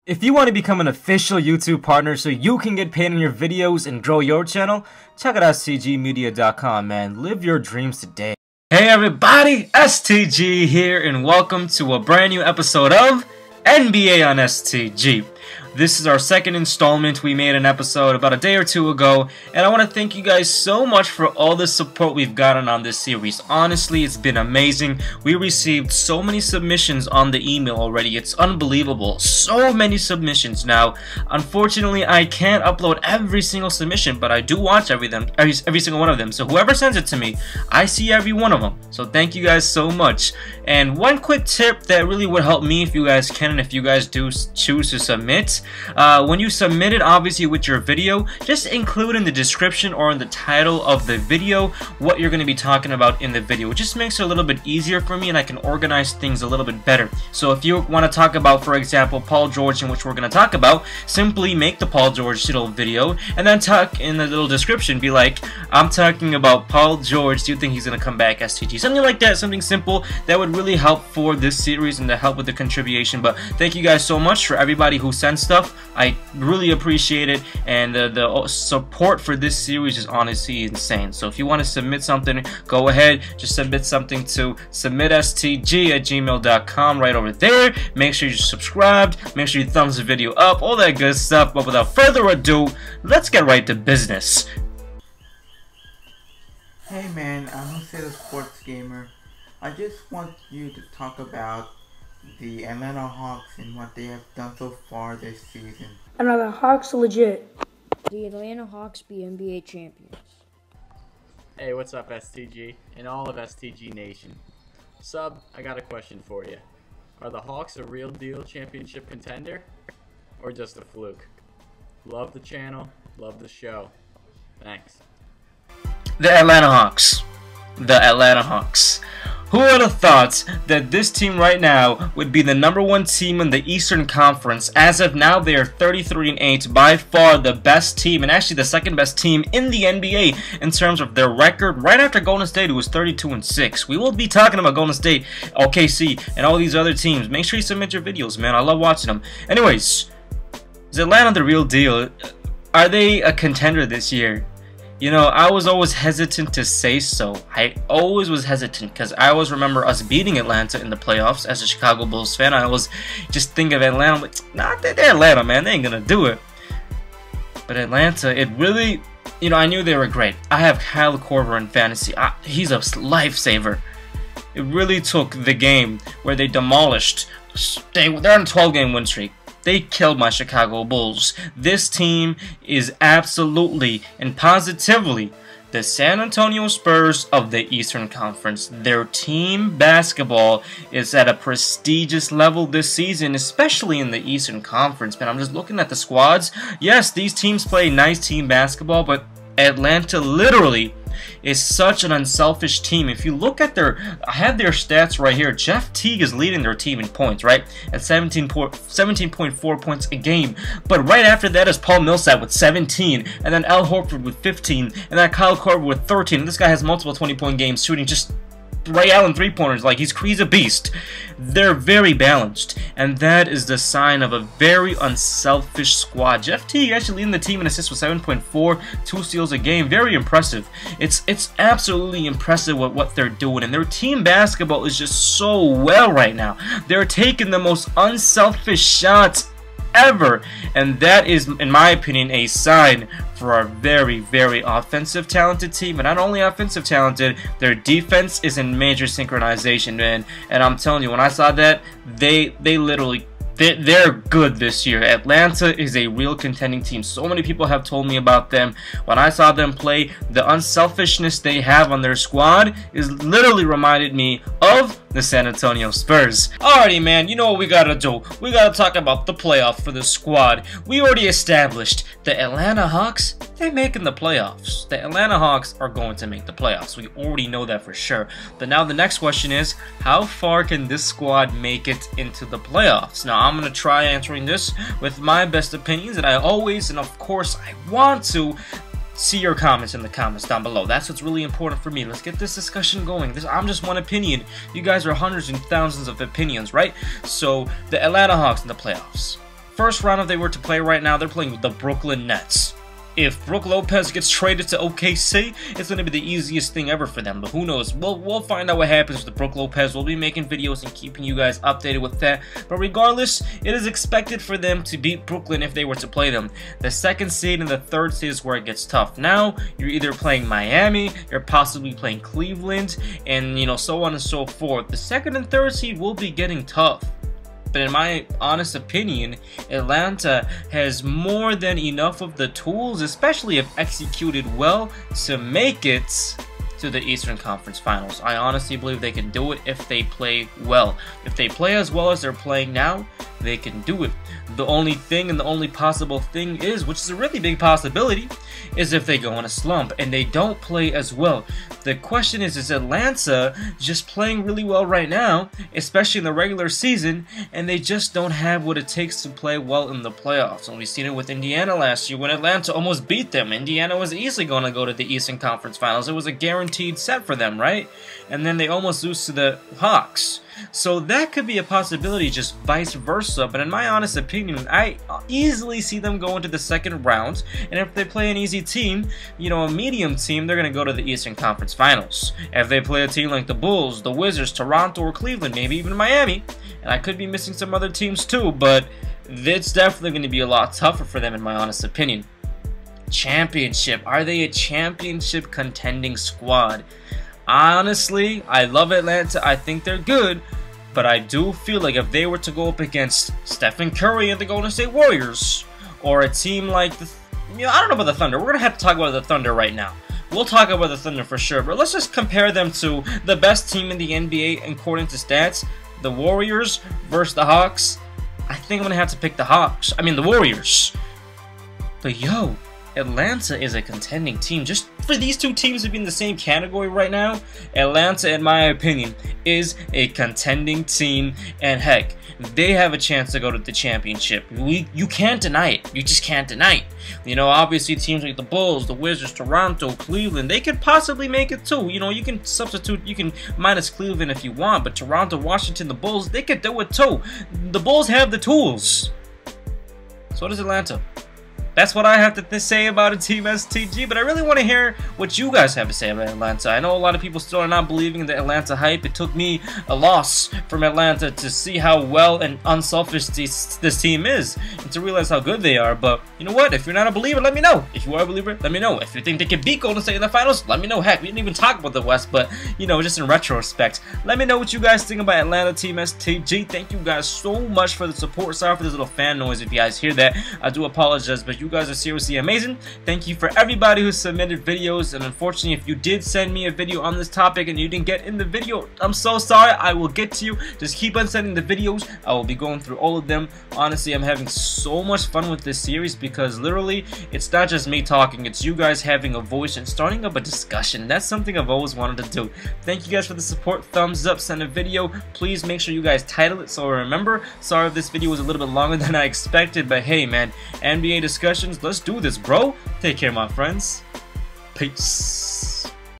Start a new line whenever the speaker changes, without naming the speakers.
If you want to become an official YouTube partner so you can get paid on your videos and grow your channel, check out STGmedia.com, man. Live your dreams today. Hey everybody, STG here, and welcome to a brand new episode of NBA on STG. This is our second installment. We made an episode about a day or two ago, and I want to thank you guys so much for all the support we've gotten on this series. Honestly, it's been amazing. We received so many submissions on the email already. It's unbelievable. So many submissions. Now, unfortunately, I can't upload every single submission, but I do watch every single one of them. So whoever sends it to me, I see every one of them. So thank you guys so much. And one quick tip that really would help me if you guys can and if you guys do choose to submit. When you submit it, obviously with your video, just include in the description or in the title of the video what you're going to be talking about in the video. It just makes it a little bit easier for me and I can organize things a little bit better. So if you want to talk about, for example, Paul George, in which we're going to talk about, simply make the Paul George little video and then talk in the little description, be like, I'm talking about Paul George, do you think he's going to come back STG? Something like that, something simple that would really help for this series and to help with the contribution. But thank you guys so much for everybody who sent stuff. I really appreciate it, and the support for this series is honestly insane. So if you want to submit something, go ahead, just submit something to submitstg@gmail.com right over there. Make sure you're subscribed, make sure you thumbs the video up, all that good stuff. But without further ado, let's get right to business.
Hey man, I'm Jose the Sports Gamer. I just want you to talk about the Atlanta Hawks and what they have done so far this season.
And are the Hawks legit?
The Atlanta Hawks be NBA champions.
Hey, what's up STG and all of STG Nation? Sub, I got a question for you. Are the Hawks a real deal championship contender or just a fluke? Love the channel, love the show. Thanks.
The Atlanta Hawks. The Atlanta Hawks. Who would have thought that this team right now would be the #1 team in the Eastern Conference? As of now, they are 33-8, by far the best team, and actually the second best team in the NBA in terms of their record, right after Golden State, who was 32-6. We will be talking about Golden State, OKC, and all these other teams. Make sure you submit your videos, man. I love watching them. Anyways, is Atlanta the real deal? Are they a contender this year? You know, I was always hesitant to say so. I always was hesitant because I always remember us beating Atlanta in the playoffs as a Chicago Bulls fan. I always just think of Atlanta, I'm like, nah, they're Atlanta, man. They ain't gonna do it. But Atlanta, it really, you know, I knew they were great. I have Kyle Korver in fantasy. He's a lifesaver. It really took the game where they demolished. They're on a 12-game win streak. They killed my Chicago Bulls. This team is absolutely and positively the San Antonio Spurs of the Eastern Conference. Their team basketball is at a prestigious level this season, especially in the Eastern Conference. Man, I'm just looking at the squads. Yes, these teams play nice team basketball, but Atlanta literally is such an unselfish team. If you look at I have their stats right here. Jeff Teague is leading their team in points, right? At 17.4 points a game. But right after that is Paul Millsap with 17, and then Al Horford with 15, and then Kyle Korver with 13. And this guy has multiple 20-point games, shooting just Ray Allen three-pointers. Like, he's a beast. They're very balanced, and that is the sign of a very unselfish squad. Jeff Teague actually leading the team in assists with 7.4, 2 steals a game. Very impressive. It's absolutely impressive what they're doing, and their team basketball is just so well right now. They're taking the most unselfish shots ever, and that is, in my opinion, a sign for a very, very offensive talented team. And not only offensive talented, their defense is in major synchronization, man. And I'm telling you, when I saw that, they literally, they're good this year. Atlanta is a real contending team. So many people have told me about them. When I saw them play, the unselfishness they have on their squad is literally reminded me of the San Antonio Spurs. Alrighty, man, you know what we gotta do. We gotta talk about the playoff for the squad. We already established the Atlanta Hawks, they're making the playoffs. The Atlanta Hawks are going to make the playoffs. We already know that for sure. But now the next question is, how far can this squad make it into the playoffs? Now, I'm gonna try answering this with my best opinions, and I always, and of course, I want to see your comments in the comments down below. That's what's really important for me. Let's get this discussion going. I'm just one opinion. You guys are hundreds and thousands of opinions, right? So, the Atlanta Hawks in the playoffs. First round, if they were to play right now, they're playing the Brooklyn Nets. If Brook Lopez gets traded to OKC, it's going to be the easiest thing ever for them. But who knows? We'll find out what happens with Brook Lopez. We'll be making videos and keeping you guys updated with that. But regardless, it is expected for them to beat Brooklyn if they were to play them. The second seed and the third seed is where it gets tough. Now, you're either playing Miami, you're possibly playing Cleveland, and so on and so forth. The second and third seed will be getting tough. But in my honest opinion, Atlanta has more than enough of the tools, especially if executed well, to make it to the Eastern Conference Finals. I honestly believe they can do it if they play well. If they play as well as they're playing now, they can do it. The only thing and the only possible thing is, which is a really big possibility, is if they go in a slump and they don't play as well. The question is Atlanta just playing really well right now, especially in the regular season, and they just don't have what it takes to play well in the playoffs. And we've seen it with Indiana last year when Atlanta almost beat them. Indiana was easily going to go to the Eastern Conference Finals. It was a guaranteed set for them, right? And then they almost lose to the Hawks. So that could be a possibility, just vice versa. But in my honest opinion, I easily see them go into the second round. And if they play an easy team, a medium team, they're going to go to the Eastern Conference Finals. If they play a team like the Bulls, the Wizards, Toronto, or Cleveland, maybe even Miami, and I could be missing some other teams too, but it's definitely going to be a lot tougher for them in my honest opinion. Championship. Are they a championship contending squad? Honestly, I love Atlanta. I think they're good, but I do feel like if they were to go up against Stephen Curry and the Golden State Warriors, or a team like the, I don't know about the Thunder. We're gonna have to talk about the Thunder right now. We'll talk about the Thunder for sure, but let's just compare them to the best team in the NBA according to stats, the Warriors versus the Hawks. I think I'm gonna have to pick the Warriors. But yo, Atlanta is a contending team. Just for these two teams to be in the same category right now, Atlanta, in my opinion, is a contending team. And heck, they have a chance to go to the championship. You can't deny it. You just can't deny it. Obviously teams like the Bulls, the Wizards, Toronto, Cleveland, they could possibly make it too. You can substitute, you can minus Cleveland if you want, but Toronto, Washington, the Bulls, they could do it too. The Bulls have the tools. So does Atlanta. That's what I have to say about a Team STG, but I really want to hear what you guys have to say about Atlanta. I know a lot of people still are not believing in the Atlanta hype. It took me a loss from Atlanta to see how well and unselfish this team is, and to realize how good they are. But you know what? If you're not a believer, let me know. If you are a believer, let me know. If you think they can beat Golden State in the finals, let me know. Heck, we didn't even talk about the West, but just in retrospect, let me know what you guys think about Atlanta Team STG. Thank you guys so much for the support. Sorry for this little fan noise if you guys hear that. I do apologize, but you guys are seriously amazing. Thank you for everybody who submitted videos, and unfortunately if you did send me a video on this topic and you didn't get in the video, I'm so sorry. I will get to you. Just keep on sending the videos. I will be going through all of them. Honestly, I'm having so much fun with this series because literally it's not just me talking, it's you guys having a voice and starting up a discussion. That's something I've always wanted to do. Thank you guys for the support. Thumbs up, send a video. Please make sure you guys title it so I remember. Sorry if this video was a little bit longer than I expected, but hey man, NBA discussions, let's do this, bro. Take care, my friends. Peace.